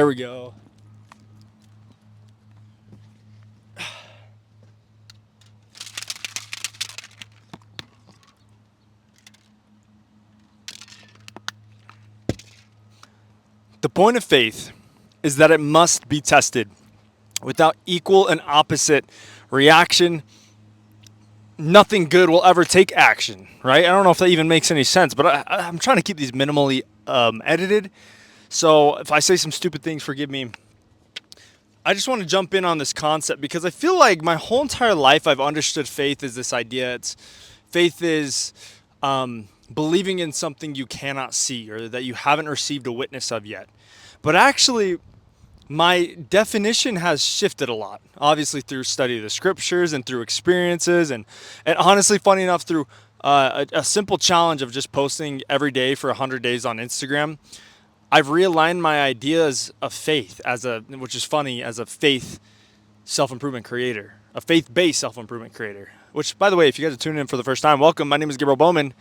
There we go. The point of faith is that it must be tested. Without equal and opposite reaction, nothing good will ever take action, right? I don't know if that even makes any sense, but I'm trying to keep these minimally edited. So if I say some stupid things, forgive me. I just want to jump in on this concept because I feel like my whole entire life I've understood faith as this idea. Faith is believing in something you cannot see or that you haven't received a witness of yet. But actually, my definition has shifted a lot, obviously through study of the scriptures and through experiences, and honestly, funny enough, through a simple challenge of just posting every day for 100 days on Instagram. I've realigned my ideas of faith which is funny, as a faith self-improvement creator, a faith-based self-improvement creator. Which, by the way, if you guys are tuning in for the first time, welcome. My name is Gabriel Bowman,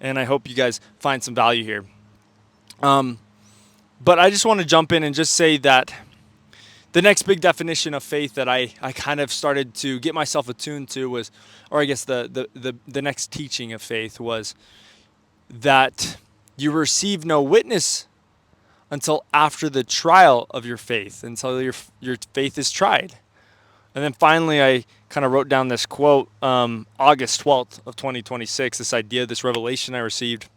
and I hope you guys find some value here. But I just want to jump in and just say that the next big definition of faith that I kind of started to get myself attuned to was, or I guess the next teaching of faith was that you receive no witness until after the trial of your faith, until your faith is tried. And then finally, I kind of wrote down this quote, August 12th of 2026, this idea, this revelation I received,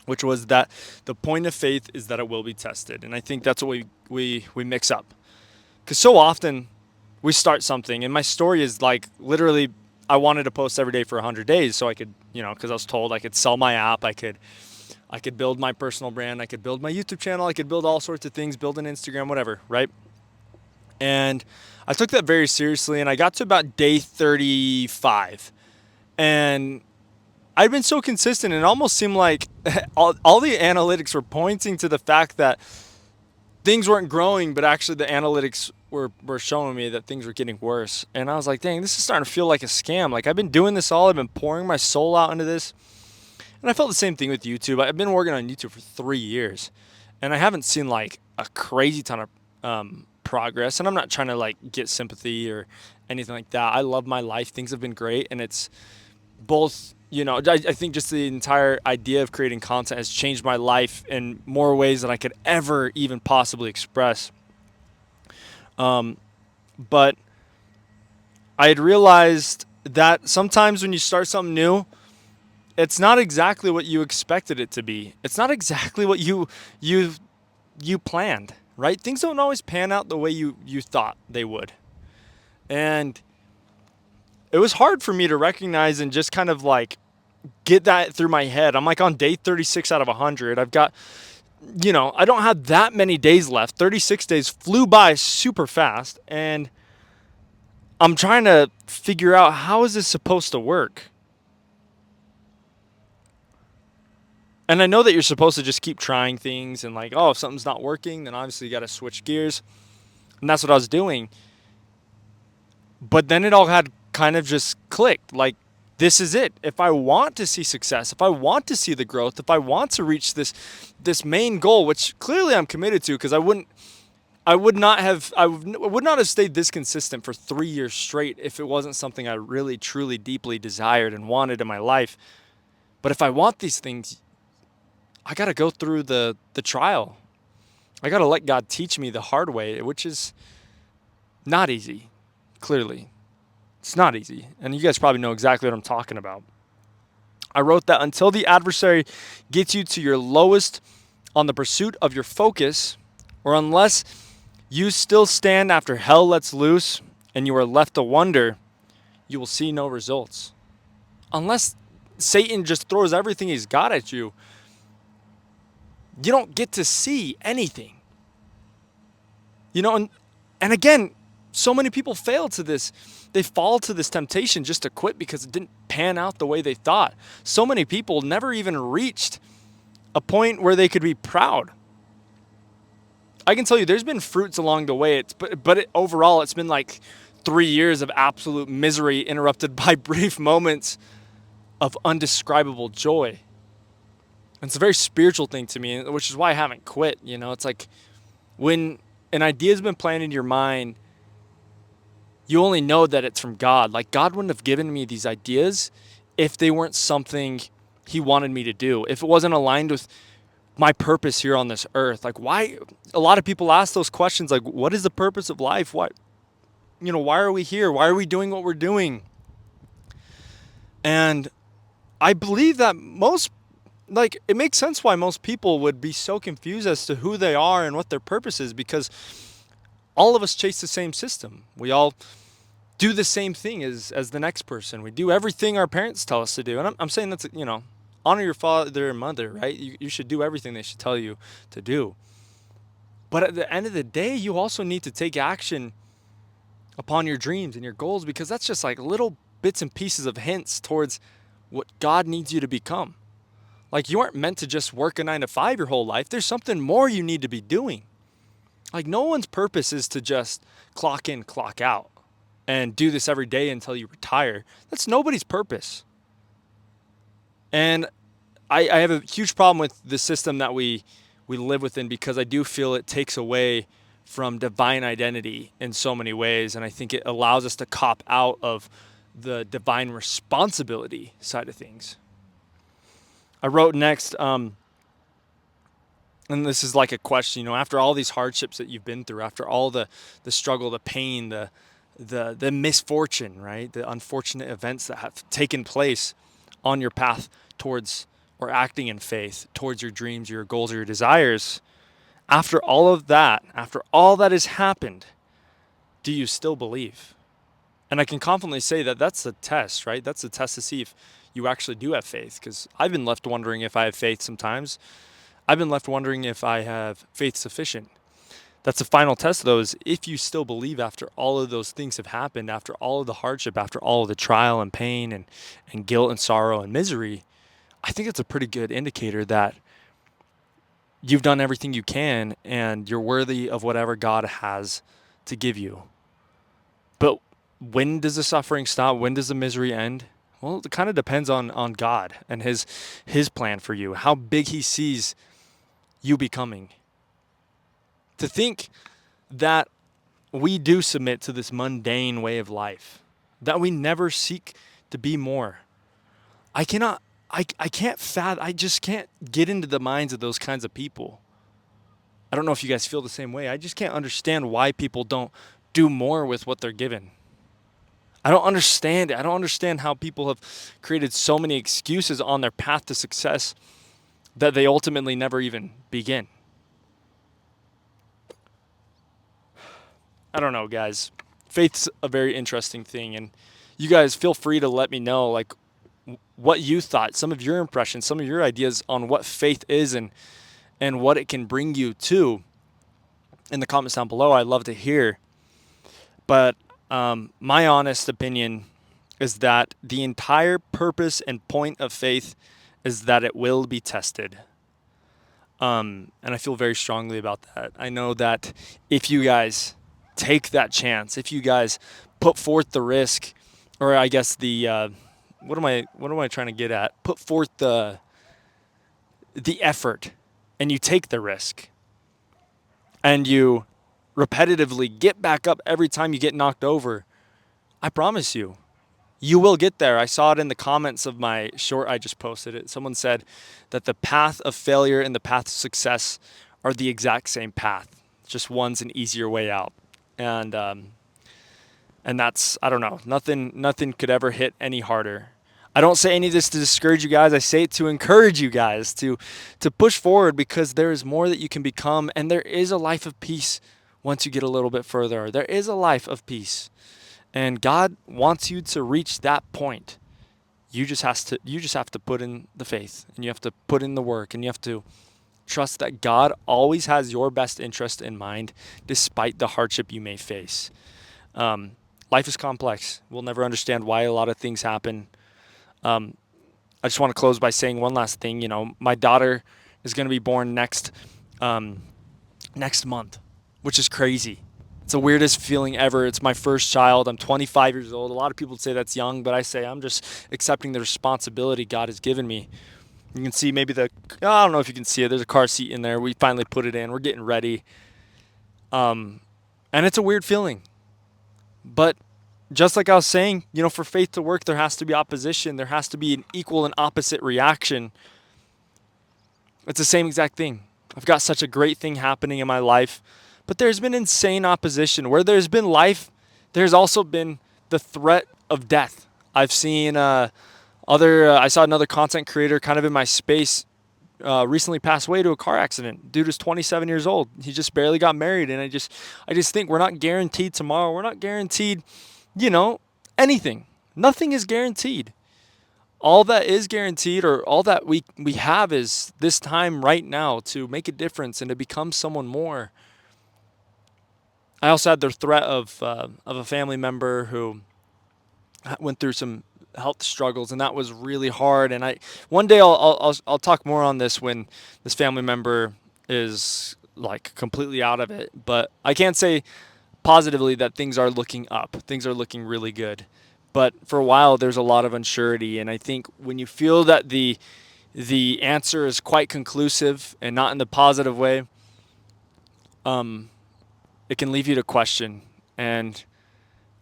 which was that the point of faith is that it will be tested. And I think that's what we mix up. Because so often we start something, and my story is like literally I wanted to post every day for 100 days so I could, because I was told I could sell my app, I could build my personal brand, I could build my YouTube channel, I could build all sorts of things, build an Instagram, whatever, right? And I took that very seriously, and I got to about day 35. And I'd been so consistent, and it almost seemed like all the analytics were pointing to the fact that things weren't growing, but actually the analytics were showing me that things were getting worse. And I was like, dang, this is starting to feel like a scam. Like, I've been doing this all, I've been pouring my soul out into this. And I felt the same thing with YouTube. I've been working on YouTube for 3 years, and I haven't seen like a crazy ton of progress. And I'm not trying to like get sympathy or anything like that. I love my life. Things have been great, and it's both. I think just the entire idea of creating content has changed my life in more ways than I could ever even possibly express. But I had realized that sometimes when you start something new, it's not exactly what you expected it to be. It's not exactly what you planned, right? Things don't always pan out the way you thought they would. And it was hard for me to recognize and just kind of like get that through my head. I'm like on day 36 out of 100. I've got, I don't have that many days left. 36 days flew by super fast. And I'm trying to figure out, how is this supposed to work? And I know that you're supposed to just keep trying things and like, if something's not working, then obviously you got to switch gears. And that's what I was doing. But then it all had kind of just clicked. Like, this is it. If I want to see success, if I want to see the growth, if I want to reach this main goal, which clearly I'm committed to, because I would not have stayed this consistent for 3 years straight if it wasn't something I really, truly, deeply desired and wanted in my life. But if I want these things, I got to go through the trial. I got to let God teach me the hard way, which is not easy, clearly. It's not easy. And you guys probably know exactly what I'm talking about. I wrote that until the adversary gets you to your lowest on the pursuit of your focus, or unless you still stand after hell lets loose and you are left to wonder, you will see no results. Unless Satan just throws everything he's got at you, you don't get to see anything. And again, so many people fail to this. They fall to this temptation just to quit because it didn't pan out the way they thought. So many people never even reached a point where they could be proud. I can tell you there's been fruits along the way, overall it's been like 3 years of absolute misery interrupted by brief moments of undescribable joy. And it's a very spiritual thing to me, which is why I haven't quit. It's like when an idea's been planted in your mind, you only know that it's from God. Like, God wouldn't have given me these ideas if they weren't something he wanted me to do. If it wasn't aligned with my purpose here on this earth. Like, why? A lot of people ask those questions, like, what is the purpose of life? Why are we here? Why are we doing what we're doing? And I believe that it makes sense why most people would be so confused as to who they are and what their purpose is, because all of us chase the same system. We all do the same thing as the next person. We do everything our parents tell us to do. And I'm saying that's, honor your father and mother, right? You should do everything they should tell you to do. But at the end of the day, you also need to take action upon your dreams and your goals, because that's just like little bits and pieces of hints towards what God needs you to become. Like, you aren't meant to just work a 9 to 5 your whole life. There's something more you need to be doing. Like, no one's purpose is to just clock in, clock out, and do this every day until you retire. That's nobody's purpose. And I have a huge problem with the system that we live within, because I do feel it takes away from divine identity in so many ways. And I think it allows us to cop out of the divine responsibility side of things. I wrote next, and this is like a question, after all these hardships that you've been through, after all the struggle, the pain, the misfortune, right? The unfortunate events that have taken place on your path towards, or acting in faith towards your dreams, your goals, or your desires. After all of that, after all that has happened, do you still believe? And I can confidently say that that's the test, right? That's the test to see if you actually do have faith. Because I've been left wondering if I have faith sometimes. I've been left wondering if I have faith sufficient. That's the final test, though, is if you still believe after all of those things have happened, after all of the hardship, after all of the trial and pain and guilt and sorrow and misery. I think it's a pretty good indicator that you've done everything you can and you're worthy of whatever God has to give you. But when does the suffering stop? When does the misery end? Well, it kind of depends on God and his plan for you, how big he sees you becoming. To think that we do submit to this mundane way of life, that we never seek to be more. I just can't get into the minds of those kinds of people. I don't know if you guys feel the same way. I just can't understand why people don't do more with what they're given. I don't understand it. I don't understand how people have created so many excuses on their path to success that they ultimately never even begin. I don't know, guys. Faith's a very interesting thing, and you guys feel free to let me know, like, what you thought, some of your impressions, some of your ideas on what faith is and what it can bring you to in the comments down below. I'd love to hear. But my honest opinion is that the entire purpose and point of faith is that it will be tested. And I feel very strongly about that. I know that if you guys take that chance, if you guys put forth the risk, or I guess the what am I trying to get at? Put forth the effort, and you take the risk, and you repetitively get back up every time you get knocked over. I promise you, you will get there. I saw it in the comments of my short I just posted it. Someone said that the path of failure and the path of success are the exact same path. Just one's an easier way out. And that's, I don't know, nothing could ever hit any harder. I don't say any of this to discourage you guys. I say it to encourage you guys to push forward, because there is more that you can become, and there is a life of peace once you get a little bit further. There is a life of peace, and God wants you to reach that point. You just have to put in the faith, and you have to put in the work, and you have to trust that God always has your best interest in mind, despite the hardship you may face. Life is complex. We'll never understand why a lot of things happen. I just want to close by saying one last thing. My daughter is going to be born next month, which is crazy. It's the weirdest feeling ever. It's my first child. I'm 25 years old. A lot of people say that's young, but I say I'm just accepting the responsibility God has given me. You can see maybe I don't know if you can see it. There's a car seat in there. We finally put it in. We're getting ready. And it's a weird feeling. But just like I was saying, for faith to work, there has to be opposition. There has to be an equal and opposite reaction. It's the same exact thing. I've got such a great thing happening in my life, but there's been insane opposition. Where there's been life, there's also been the threat of death. I've seen I saw another content creator kind of in my space recently pass away to a car accident. Dude was 27 years old. He just barely got married, and I just think we're not guaranteed tomorrow. We're not guaranteed, anything. Nothing is guaranteed. All that is guaranteed, or all that we have, is this time right now to make a difference and to become someone more. I also had the threat of a family member who went through some health struggles, and that was really hard. And one day I'll talk more on this when this family member is like completely out of it. But I can't say positively that things are looking up. Things are looking really good. But for a while, there's a lot of uncertainty, and I think when you feel that the answer is quite conclusive and not in the positive way, it can leave you to question, and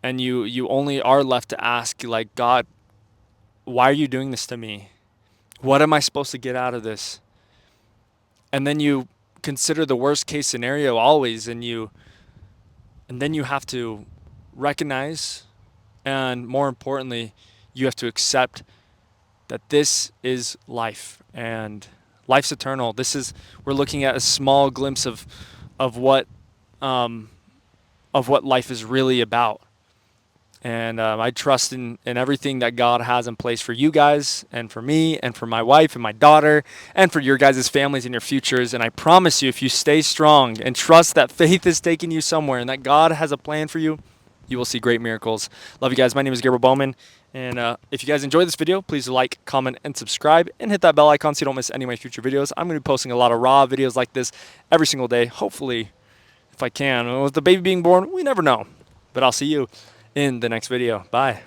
you only are left to ask, like, God, why are you doing this to me? What am I supposed to get out of this? And then you consider the worst case scenario always, and then you have to recognize, and more importantly, you have to accept that this is life, and life's eternal. We're looking at a small glimpse of what life is really about. And I trust in everything that God has in place for you guys, and for me, and for my wife and my daughter, and for your guys' families and your futures. And I promise you, if you stay strong and trust that faith is taking you somewhere and that God has a plan for you, you will see great miracles. Love you guys. My name is Gabriel Bowman. And if you guys enjoyed this video, please like, comment, and subscribe, and hit that bell icon so you don't miss any of my future videos. I'm going to be posting a lot of raw videos like this every single day, hopefully, if I can. With the baby being born, we never know. But I'll see you in the next video. Bye.